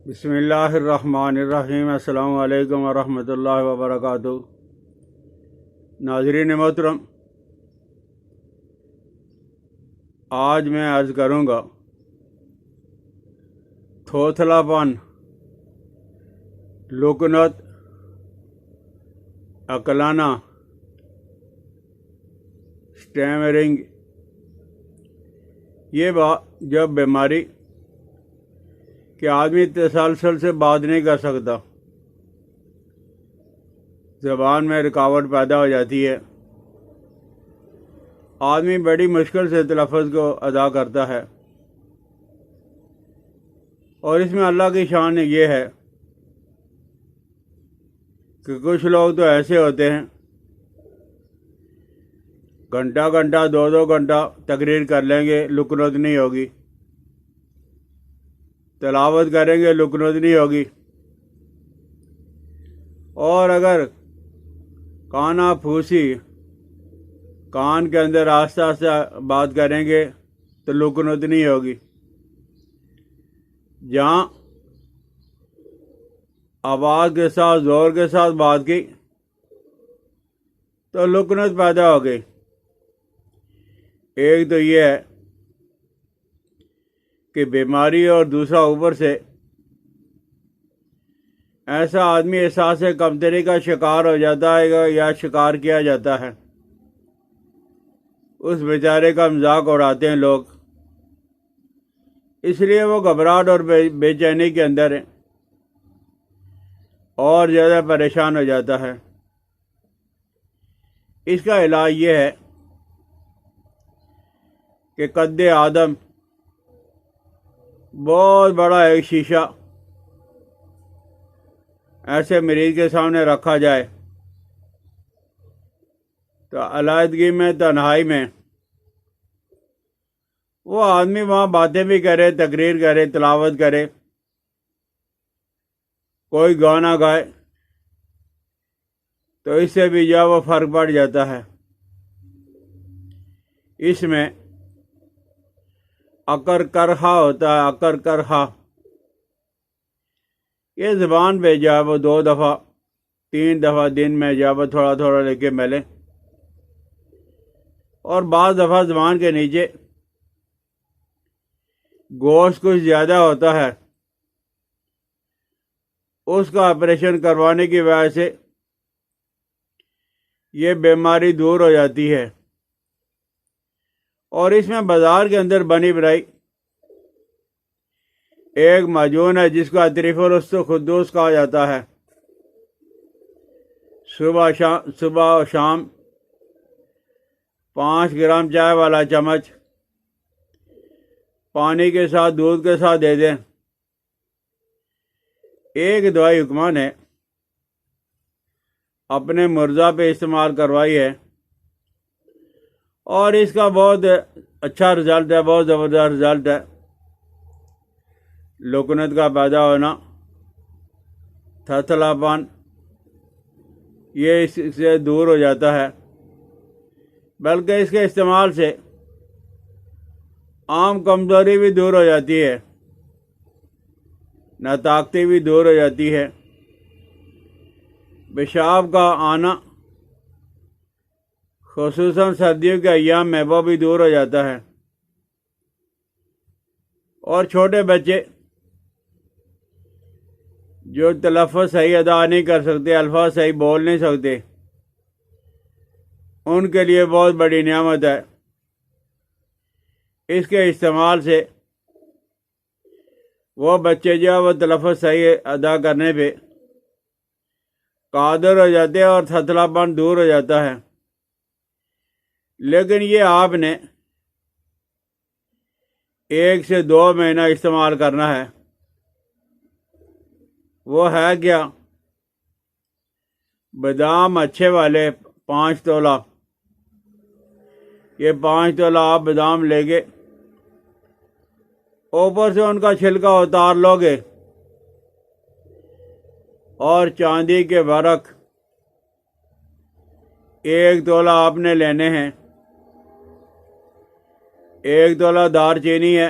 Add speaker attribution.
Speaker 1: بسم اللہ الرحمن الرحیم۔ السلام علیکم ورحمۃ اللہ وبرکاتہ۔ ناظرین محترم، آج میں عرض کروں گا تھوتھلا پن، لکنت، عقلانہ، اسٹیمرنگ، یہ جب بیماری کہ آدمی تسلسل سے بات نہیں کر سکتا، زبان میں رکاوٹ پیدا ہو جاتی ہے، آدمی بڑی مشکل سے تلفظ کو ادا کرتا ہے، اور اس میں اللہ کی شان یہ ہے کہ کچھ لوگ تو ایسے ہوتے ہیں گھنٹہ گھنٹہ دو گھنٹہ تقریر کر لیں گے، لکنت نہیں ہوگی، تلاوت کریں گے، لکنت نہیں ہوگی، اور اگر کانا پھوسی کان کے اندر آہستہ آہستہ بات کریں گے تو لکنت نہیں ہوگی، جہاں آواز کے ساتھ زور کے ساتھ بات کی تو لکنت پیدا ہو گئی۔ ایک تو یہ ہے کہ بیماری، اور دوسرا اوپر سے ایسا آدمی احساس کمتری کا شکار ہو جاتا ہے یا شکار کیا جاتا ہے، اس بیچارے کا مذاق اڑاتے ہیں لوگ، اس لیے وہ گھبراہٹ اور بے چینی کے اندر ہے اور زیادہ پریشان ہو جاتا ہے۔ اس کا علاج یہ ہے کہ قد آدم بہت بڑا ایک شیشہ ایسے مریض کے سامنے رکھا جائے تو علیحدگی میں، تنہائی میں، وہ آدمی وہاں باتیں بھی کرے، تقریر کرے، تلاوت کرے، کوئی گانا گائے، تو اس سے بھی جو وہ فرق پڑ جاتا ہے۔ اس میں اکر کرہا ہوتا ہے، اکر کرہا، یہ زبان پہ جو ہے وہ 2 دفعہ 3 دفعہ دن میں جو ہے وہ تھوڑا تھوڑا لے کے ملے، اور بعض دفعہ زبان کے نیچے گوشت کچھ زیادہ ہوتا ہے، اس کا آپریشن کروانے کی وجہ سے یہ بیماری دور ہو جاتی ہے۔ اور اس میں بازار کے اندر بنی بنائی ایک معجون ہے جس کو اطریف الخدوس کہا جاتا ہے، صبح و شام 5 گرام چائے والا چمچ پانی کے ساتھ، دودھ کے ساتھ دے دیں۔ ایک دوائی حکمہ نے اپنے مرضع پہ استعمال کروائی ہے، اور اس کا بہت اچھا رزلٹ ہے، بہت زبردست رزلٹ ہے۔ لکنت کا پیدا ہونا، تھتھلا پن، یہ اس سے دور ہو جاتا ہے، بلکہ اس کے استعمال سے عام کمزوری بھی دور ہو جاتی ہے، ناطاقتی بھی دور ہو جاتی ہے، پیشاب کا آنا خصوصاً سردیوں کے ایام میں وہ بھی دور ہو جاتا ہے، اور چھوٹے بچے جو تلفظ صحیح ادا نہیں کر سکتے، الفاظ صحیح بول نہیں سکتے، ان کے لیے بہت بڑی نعمت ہے۔ اس کے استعمال سے وہ بچے جو وہ تلفظ صحیح ادا کرنے پہ قادر ہو جاتے ہیں اور تھتھلا پن دور ہو جاتا ہے۔ لیکن یہ آپ نے 1 سے 2 مہینہ استعمال کرنا ہے۔ وہ ہے کیا؟ بادام اچھے والے 5 تولہ، یہ 5 تولہ آپ بادام لے گے، اوپر سے ان کا چھلکا اتار لو گے، اور چاندی کے ورق 1 تولہ آپ نے لینے ہیں، 1 تولہ دار چینی ہے،